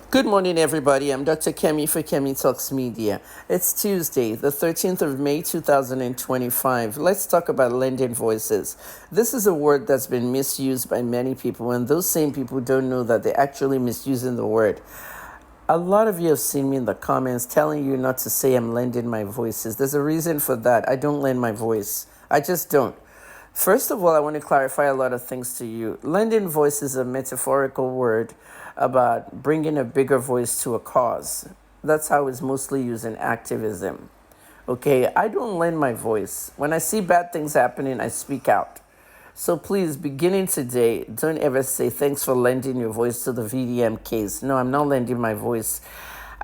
Good morning, everybody. I'm Dr. Kemi for Kemi Talks Media. It's Tuesday, the 13th of May, 2025. Let's talk about lending voices. This is a word that's been misused by many people, and those same people don't know that they're actually misusing the word. A lot of you have seen me in the comments telling you not to say I'm lending my voices. There's a reason for that. I don't lend my voice. I just don't. First of all, I want to clarify a lot of things to you. Lending voice is a metaphorical word about bringing a bigger voice to a cause. That's how it's mostly used in activism. Okay, I don't lend my voice. When I see bad things happening, I speak out. So please, beginning today, don't ever say thanks for lending your voice to the VDM case. No, I'm not lending my voice.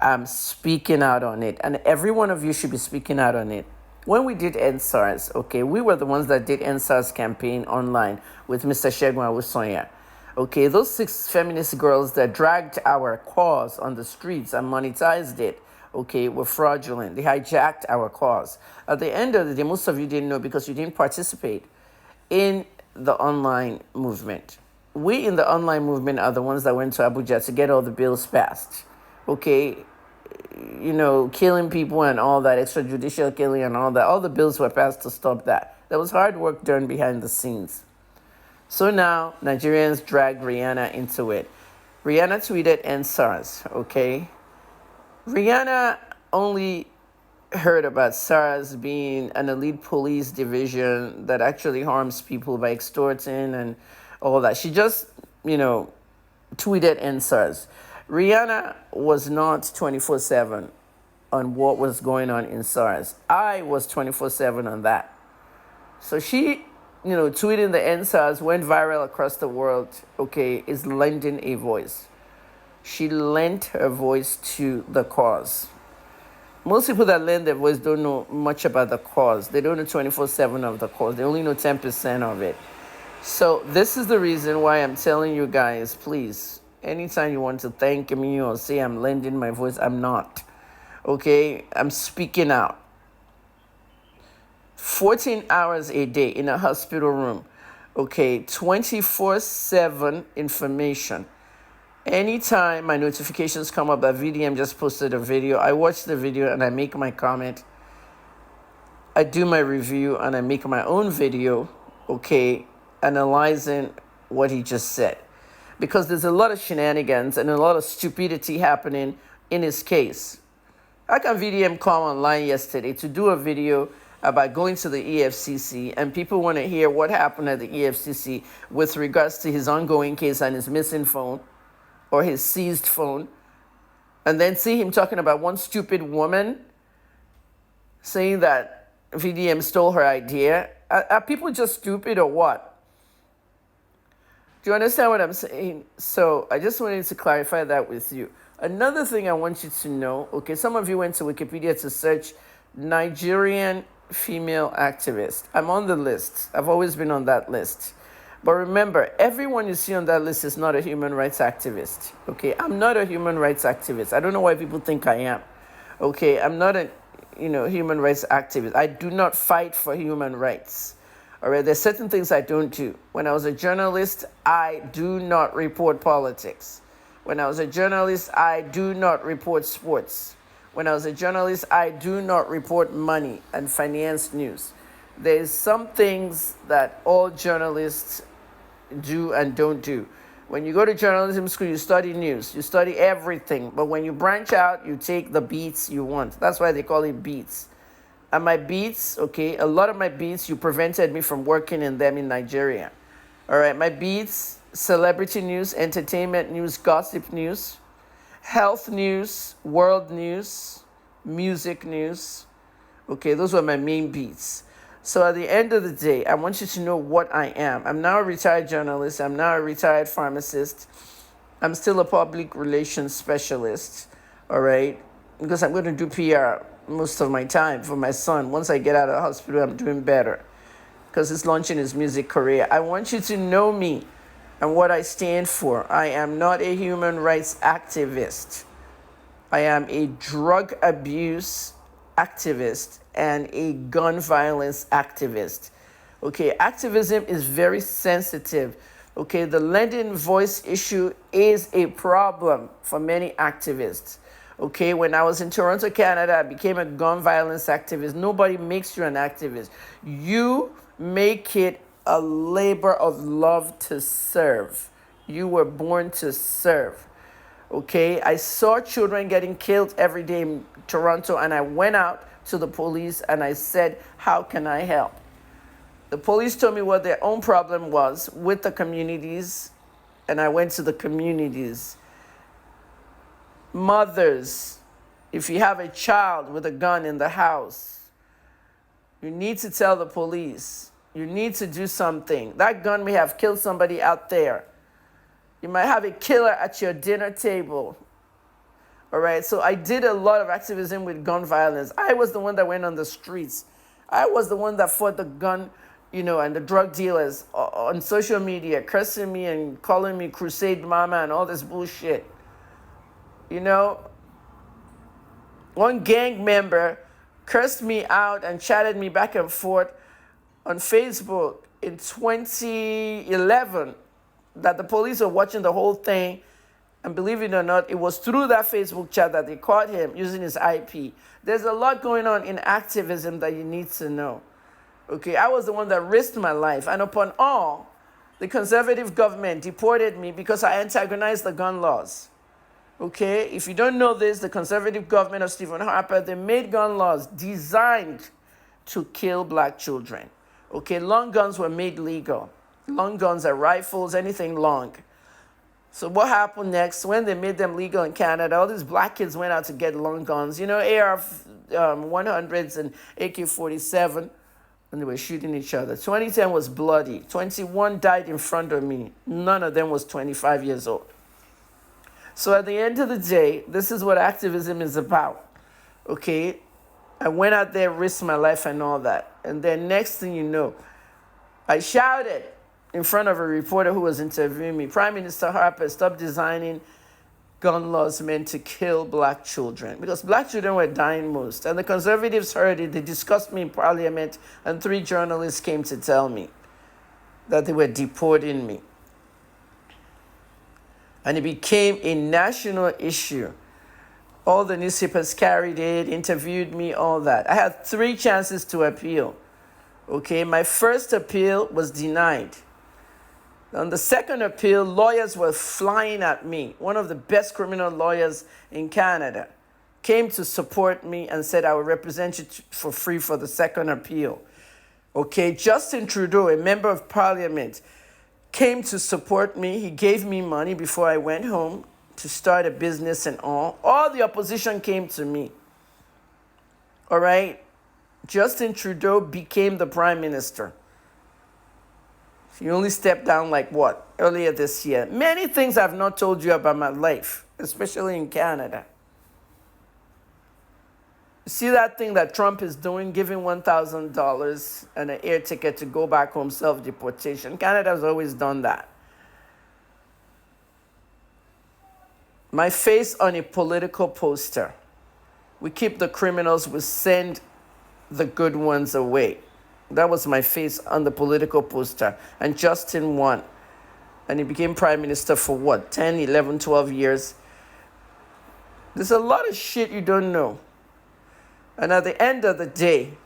I'm speaking out on it. And every one of you should be speaking out on it. When we did NSARS, okay, we were the ones that did NSARS campaign online with Mr. Shegun Awusonya. Okay, those 6 feminist girls that dragged our cause on the streets and monetized it, okay, were fraudulent. They hijacked our cause. At the end of the day, most of you didn't know because you didn't participate in the online movement. We in the online movement are the ones that went to Abuja to get all the bills passed. Okay, killing people and all that, extrajudicial killing and all that, all the bills were passed to stop that. There was hard work done behind the scenes. So now Nigerians drag Rihanna into it. Rihanna tweeted NSARS, okay? Rihanna only heard about SARS being an elite police division that actually harms people by extorting and all that. She just, tweeted NSARS. Rihanna was not 24/7 on what was going on in SARS. I was 24/7 on that. So she, tweeting the NSARS went viral across the world, okay, is lending a voice. She lent her voice to the cause. Most people that lend their voice don't know much about the cause. They don't know 24/7 of the cause. They only know 10% of it. So this is the reason why I'm telling you guys, please, anytime you want to thank me or say I'm lending my voice, I'm not. Okay? I'm speaking out. 14 hours a day in a hospital room. Okay? 24/7 information. Anytime my notifications come up that VDM just posted a video, I watch the video and I make my comment. I do my review and I make my own video, okay, analyzing what he just said. Because there's a lot of shenanigans and a lot of stupidity happening in his case. How can VDM come online yesterday to do a video about going to the EFCC and people want to hear what happened at the EFCC with regards to his ongoing case and his missing phone or his seized phone, and then see him talking about one stupid woman saying that VDM stole her idea? Are people just stupid or what? Do you understand what I'm saying? So I just wanted to clarify that with you. Another thing I want you to know, okay, some of you went to Wikipedia to search Nigerian female activist. I'm on the list. I've always been on that list. But remember, everyone you see on that list is not a human rights activist. Okay, I'm not a human rights activist. I don't know why people think I am. Okay, I'm not a human rights activist. I do not fight for human rights. All right, there's certain things I don't do. When I was a journalist, I do not report politics. When I was a journalist, I do not report sports. When I was a journalist, I do not report money and finance news. There's some things that all journalists do and don't do. When you go to journalism school, you study news, you study everything. But when you branch out, you take the beats you want. That's why they call it beats. And my beats, okay, a lot of my beats, you prevented me from working in them in Nigeria. All right, my beats, celebrity news, entertainment news, gossip news, health news, world news, music news. Okay, those were my main beats. So at the end of the day, I want you to know what I am. I'm now a retired journalist. I'm now a retired pharmacist. I'm still a public relations specialist, all right? Because I'm going to do PR most of my time for my son. Once I get out of the hospital, I'm doing better because he's launching his music career. I want you to know me and what I stand for. I am not a human rights activist. I am a drug abuse activist and a gun violence activist. Okay, activism is very sensitive Okay, the lending voice issue is a problem for many activists. Okay, when I was in Toronto, Canada, I became a gun violence activist. Nobody makes you an activist. You make it a labor of love to serve. You were born to serve. Okay, I saw children getting killed every day in Toronto, and I went out to the police and I said, how can I help? The police told me what their own problem was with the communities, and I went to the communities. Mothers, if you have a child with a gun in the house, you need to tell the police. You need to do something. That gun may have killed somebody out there. You might have a killer at your dinner table. All right, so I did a lot of activism with gun violence. I was the one that went on the streets. I was the one that fought the gun, and the drug dealers on social media, cursing me and calling me Crusade Mama and all this bullshit. One gang member cursed me out and chatted me back and forth on Facebook in 2011 that the police were watching the whole thing. And believe it or not, it was through that Facebook chat that they caught him using his IP. There's a lot going on in activism that you need to know. Okay, I was the one that risked my life. And upon all, the conservative government deported me because I antagonized the gun laws. Okay, if you don't know this, the conservative government of Stephen Harper, they made gun laws designed to kill black children. Okay, long guns were made legal. Long guns are rifles, anything long. So what happened next? When they made them legal in Canada, all these black kids went out to get long guns, AR-100s and AK-47, and they were shooting each other. 2010 was bloody. 21 died in front of me. None of them was 25 years old. So at the end of the day, this is what activism is about, okay? I went out there, risked my life and all that. And then next thing you know, I shouted in front of a reporter who was interviewing me, Prime Minister Harper, stop designing gun laws meant to kill black children, because black children were dying most. And the conservatives heard it. They discussed me in Parliament, and 3 journalists came to tell me that they were deporting me. And it became a national issue. All the newspapers carried it, interviewed me, all that. I had 3 chances to appeal. Okay, my first appeal was denied. On the second appeal, lawyers were flying at me. One of the best criminal lawyers in Canada came to support me and said, I will represent you for free for the second appeal. Okay, Justin Trudeau, a member of Parliament, came to support me. He gave me money before I went home to start a business and all. All the opposition came to me. All right? Justin Trudeau became the prime minister. He only stepped down earlier this year. Many things I've not told you about my life, especially in Canada. You see that thing that Trump is doing, giving $1,000 and an air ticket to go back home, self-deportation. Canada has always done that. My face on a political poster. We keep the criminals, we send the good ones away. That was my face on the political poster. And Justin won. And he became prime minister for 10, 11, 12 years. There's a lot of shit you don't know. And at the end of the day,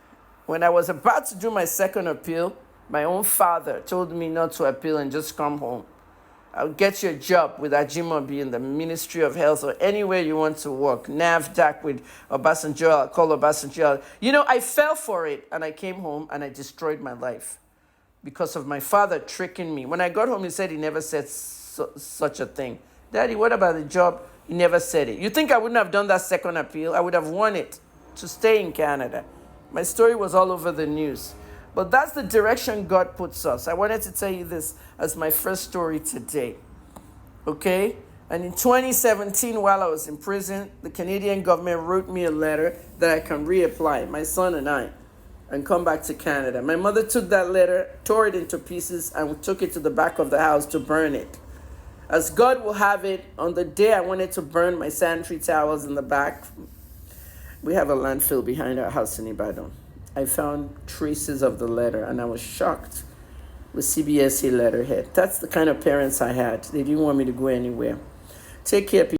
when I was about to do my second appeal, my own father told me not to appeal and just come home. I'll get you a job with Ajimobi in the Ministry of Health or anywhere you want to work. NAVDAC with Obasanjo, I'll call Obasanjo. I fell for it, and I came home and I destroyed my life because of my father tricking me. When I got home, he said he never said such a thing. Daddy, what about the job? He never said it. You think I wouldn't have done that second appeal? I would have won it to stay in Canada. My story was all over the news. But that's the direction God puts us. I wanted to tell you this as my first story today. Okay? And in 2017, while I was in prison, the Canadian government wrote me a letter that I can reapply, my son and I, and come back to Canada. My mother took that letter, tore it into pieces, and took it to the back of the house to burn it. As God will have it, on the day I wanted to burn my sanitary towels in the back, we have a landfill behind our house in Ibadan. I found traces of the letter, and I was shocked. with CBSE letterhead. That's the kind of parents I had. They didn't want me to go anywhere. Take care, people.